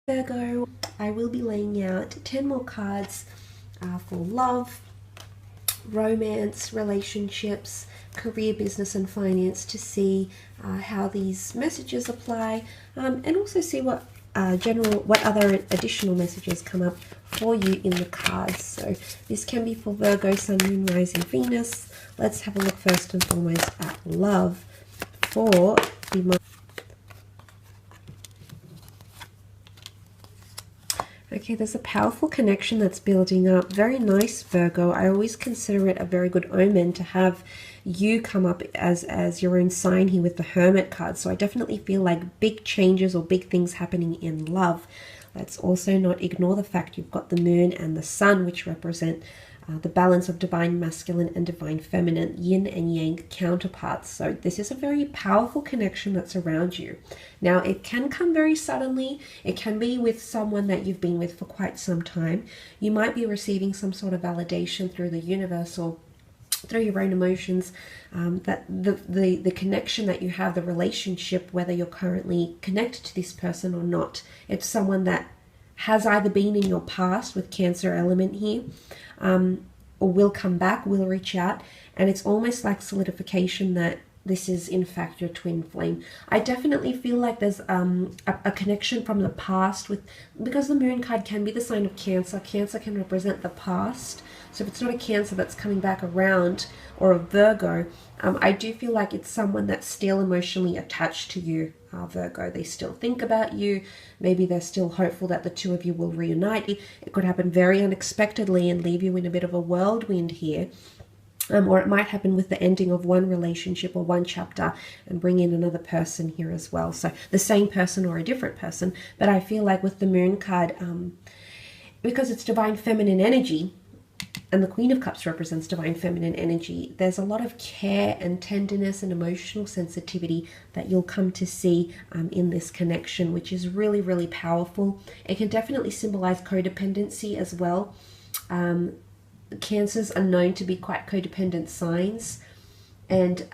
Virgo, I will be laying out 10 more cards for love, romance, relationships, career, business and finance to see how these messages apply, and also see what what other additional messages come up for you in the cards. So this can be for Virgo, Sun, Moon, Rising, Venus. Let's have a look first and foremost at love for the month. Okay, there's a powerful connection that's building up. Very nice, Virgo. I always consider it a very good omen to have you come up as your own sign here with the Hermit card. So I definitely feel like big changes or big things happening in love. Let's also not ignore the fact you've got the Moon and the Sun, which represent the balance of divine masculine and divine feminine, yin and yang counterparts. So this is a very powerful connection that's around you. Now, it can come very suddenly. It can be with someone that you've been with for quite some time. You might be receiving some sort of validation through the universe or through your own emotions, that the connection that you have, the relationship, whether you're currently connected to this person or not, it's someone that has either been in your past with Cancer element here, or will come back, will reach out, and it's almost like solidification that this is in fact your twin flame. I definitely feel like there's a connection from the past because the Moon card can be the sign of Cancer. Cancer can represent the past. So if it's not a Cancer that's coming back around, or a Virgo, I do feel like it's someone that's still emotionally attached to you, Virgo. They still think about you. Maybe they're still hopeful that the two of you will reunite. It could happen very unexpectedly and leave you in a bit of a whirlwind here. Or it might happen with the ending of one relationship or one chapter and bring in another person here as well. So the same person or a different person. But I feel like with the Moon card, because it's divine feminine energy, and the Queen of Cups represents divine feminine energy, there's a lot of care and tenderness and emotional sensitivity that you'll come to see in this connection, which is really, really powerful. It can definitely symbolize codependency as well. Cancers are known to be quite codependent signs, and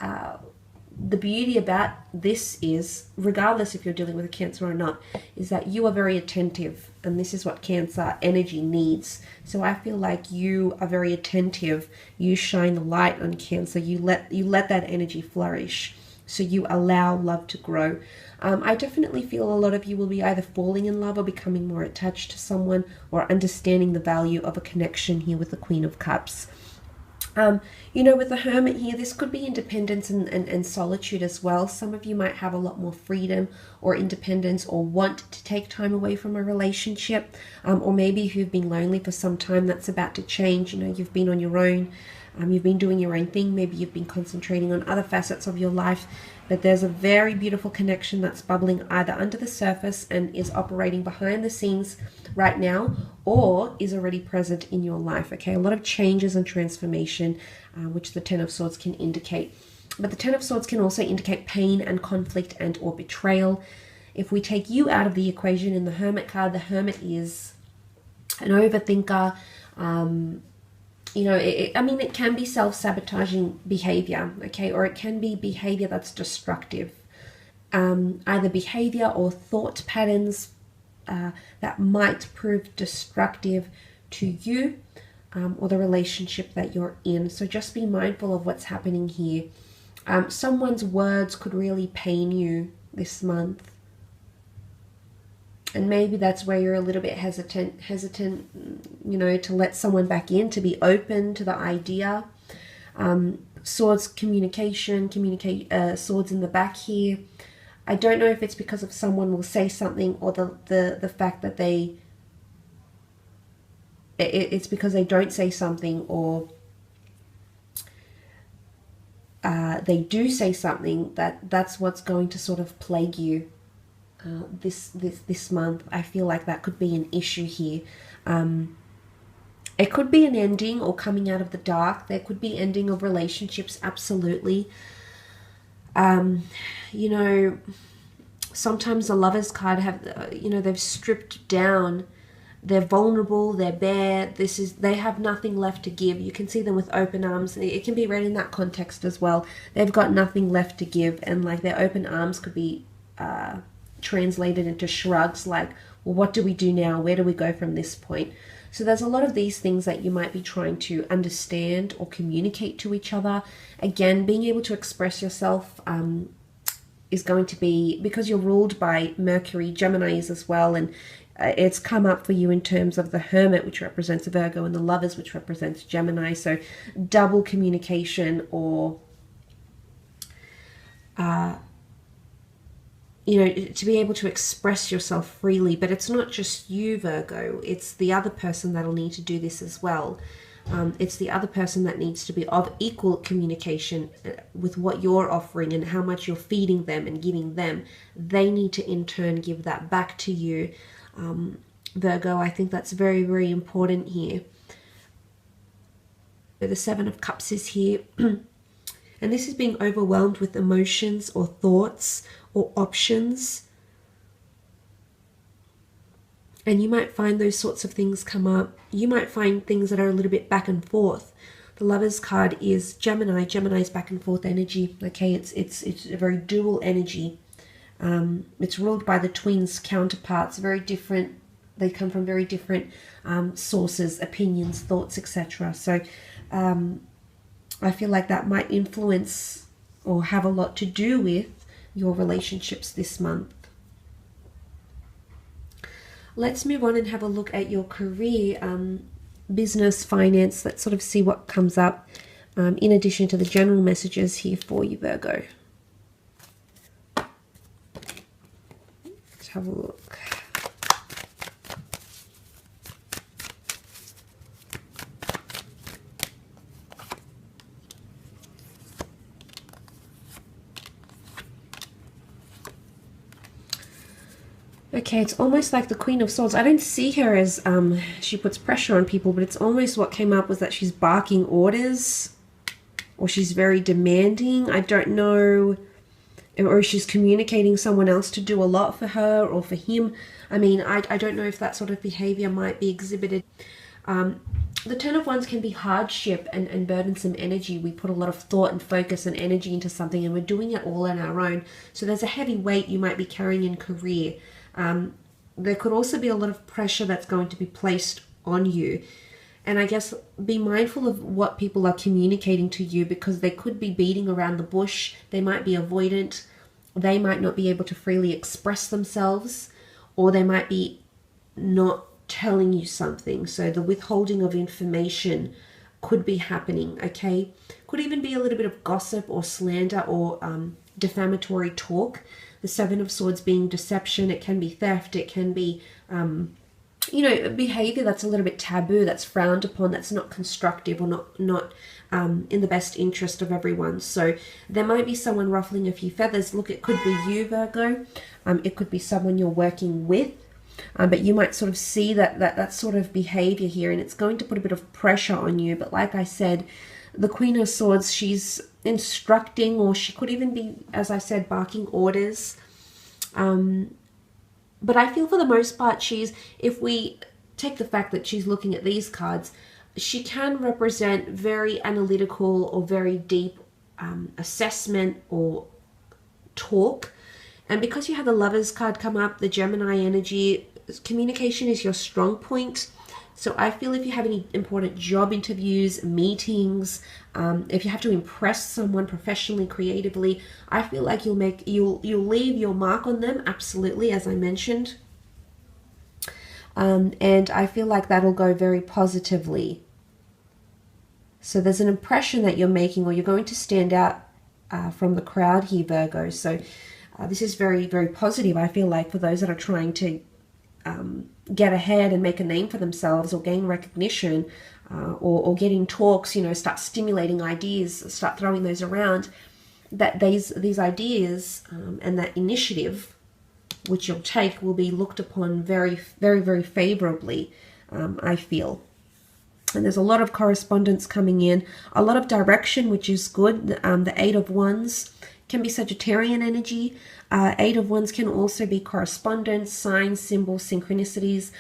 the beauty about this is, regardless if you're dealing with a Cancer or not, is that you are very attentive, and this is what Cancer energy needs. So I feel like you are very attentive. You shine the light on Cancer. You let that energy flourish. So you allow love to grow. I definitely feel a lot of you will be either falling in love or becoming more attached to someone, or understanding the value of a connection here with the Queen of Cups. You know, with the Hermit here, this could be independence and solitude as well. Some of you might have a lot more freedom or independence, or want to take time away from a relationship. Or maybe if you've been lonely for some time, that's about to change. You know, you've been on your own. You've been doing your own thing. Maybe you've been concentrating on other facets of your life. But there's a very beautiful connection that's bubbling either under the surface and is operating behind the scenes right now, or is already present in your life. Okay, a lot of changes and transformation, which the Ten of Swords can indicate. But the Ten of Swords can also indicate pain and conflict and or betrayal. If we take you out of the equation in the Hermit card, the Hermit is an overthinker. You know, it can be self-sabotaging behavior, okay, or it can be behavior that's destructive. Either behavior or thought patterns that might prove destructive to you or the relationship that you're in. So just be mindful of what's happening here. Someone's words could really pain you this month. And maybe that's where you're a little bit hesitant, you know, to let someone back in, to be open to the idea. Swords, communication, swords in the back here. I don't know if it's because of someone will say something, or the fact that it's because they don't say something, or they do say something, that's what's going to sort of plague you. This month. I feel like that could be an issue here. It could be an ending or coming out of the dark. There could be ending of relationships, absolutely. You know, sometimes the Lovers card have, you know, they've stripped down. They're vulnerable, they're bare. They have nothing left to give. You can see them with open arms. It can be read in that context as well. They've got nothing left to give, and like their open arms could be translated into shrugs, like, Well, what do we do now? Where do we go from this point? So there's a lot of these things that you might be trying to understand or communicate to each other. Again, being able to express yourself is going to be, because you're ruled by Mercury, Gemini is as well, and it's come up for you in terms of the Hermit, which represents Virgo, and the Lovers, which represents Gemini. So double communication, or you know, to be able to express yourself freely. But it's not just you, Virgo, it's the other person that'll need to do this as well. It's the other person that needs to be of equal communication with what you're offering and how much you're feeding them and giving them. They need to in turn give that back to you, Virgo. I think that's very, very important here. The Seven of Cups is here. And this is being overwhelmed with emotions or thoughts or options. And you might find those sorts of things come up. You might find things that are a little bit back and forth. The Lovers card is Gemini. Gemini's back and forth energy. Okay, it's a very dual energy. It's ruled by the twins counterparts, very different. They come from very different sources, opinions, thoughts, etc. So I feel like that might influence or have a lot to do with your relationships this month. Let's move on and have a look at your career, business, finance. Let's sort of see what comes up in addition to the general messages here for you, Virgo. Let's have a look. Okay, it's almost like the Queen of Swords. I don't see her as she puts pressure on people, but it's almost what came up was that she's barking orders, or she's very demanding. I don't know, or she's communicating someone else to do a lot for her or for him. I mean, I don't know if that sort of behavior might be exhibited. The Ten of Wands can be hardship and burdensome energy. We put a lot of thought and focus and energy into something, and we're doing it all on our own. So there's a heavy weight you might be carrying in career. There could also be a lot of pressure that's going to be placed on you. And I guess be mindful of what people are communicating to you, because they could be beating around the bush. They might be avoidant. They might not be able to freely express themselves, or they might be not telling you something. So the withholding of information could be happening, okay? Could even be a little bit of gossip or slander or defamatory talk. The Seven of Swords being deception. It can be theft. It can be, you know, behavior that's a little bit taboo, that's frowned upon, that's not constructive or not in the best interest of everyone. So there might be someone ruffling a few feathers. Look, it could be you, Virgo. It could be someone you're working with. But you might sort of see that sort of behavior here, and it's going to put a bit of pressure on you. But like I said, the Queen of Swords, she's instructing, or she could even be, as I said, barking orders. But I feel for the most part if we take the fact that she's looking at these cards, she can represent very analytical or very deep assessment or talk. And because you have the Lovers card come up, the Gemini energy, communication is your strong point. So I feel if you have any important job interviews, meetings, if you have to impress someone professionally, creatively, I feel like you'll leave your mark on them, absolutely, as I mentioned. And I feel like that'll go very positively. So there's an impression that you're making, or you're going to stand out from the crowd here, Virgo. So this is very, very positive, I feel like, for those that are trying to get ahead and make a name for themselves, or gain recognition, or get in talks, you know, start stimulating ideas, start throwing those around, that these ideas and that initiative which you'll take will be looked upon very, very, very favorably, I feel. And there's a lot of correspondence coming in, a lot of direction, which is good. The Eight of Wands can be Sagittarian energy. Eight of Wands can also be correspondence, signs, symbols, synchronicities,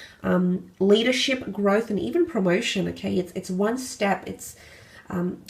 leadership, growth, and even promotion. Okay, it's one step. It's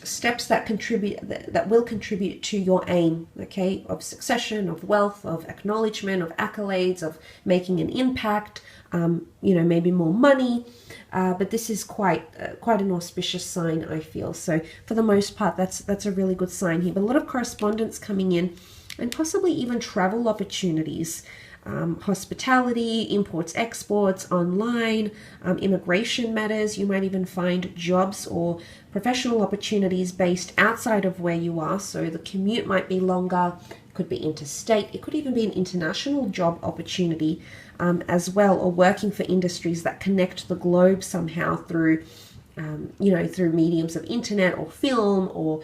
steps that will contribute to your aim. Okay, of succession, of wealth, of acknowledgement, of accolades, of making an impact. you know, maybe more money. But this is quite an auspicious sign, I feel. So for the most part, that's a really good sign here. But a lot of correspondence coming in, and possibly even travel opportunities, hospitality, imports, exports, online, immigration matters. You might even find jobs or professional opportunities based outside of where you are. So the commute might be longer. It could be interstate. It could even be an international job opportunity as well, or working for industries that connect the globe somehow through, you know, through mediums of internet or film or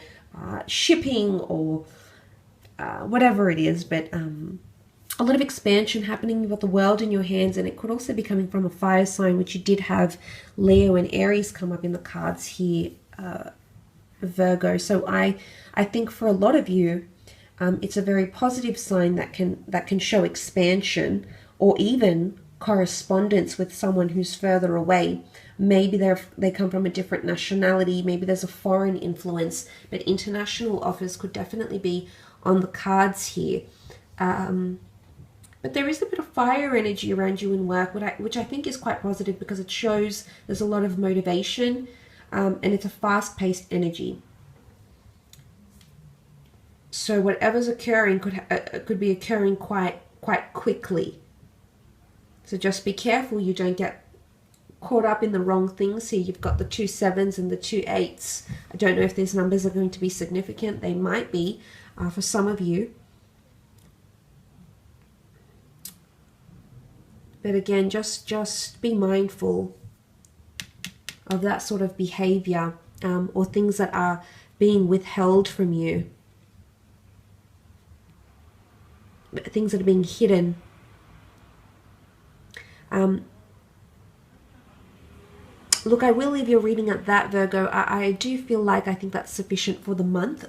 shipping or whatever it is. But a lot of expansion happening. You've got the world in your hands, and it could also be coming from a fire sign, which you did have Leo and Aries come up in the cards here, Virgo. So I think for a lot of you, it's a very positive sign that can show expansion, or even correspondence with someone who's further away. Maybe they come from a different nationality. Maybe there's a foreign influence, but international offers could definitely be on the cards here. But there is a bit of fire energy around you in work, which I think is quite positive, because it shows there's a lot of motivation, and it's a fast-paced energy. So whatever's occurring could be occurring quite quickly. So just be careful you don't get caught up in the wrong things here. You've got the 2 7s and the 2 8s. I don't know if these numbers are going to be significant. They might be for some of you. But again, just be mindful of that sort of behavior, or things that are being withheld from you, things that are being hidden. Look, I will leave your reading at that, Virgo. I do feel like I think that's sufficient for the month.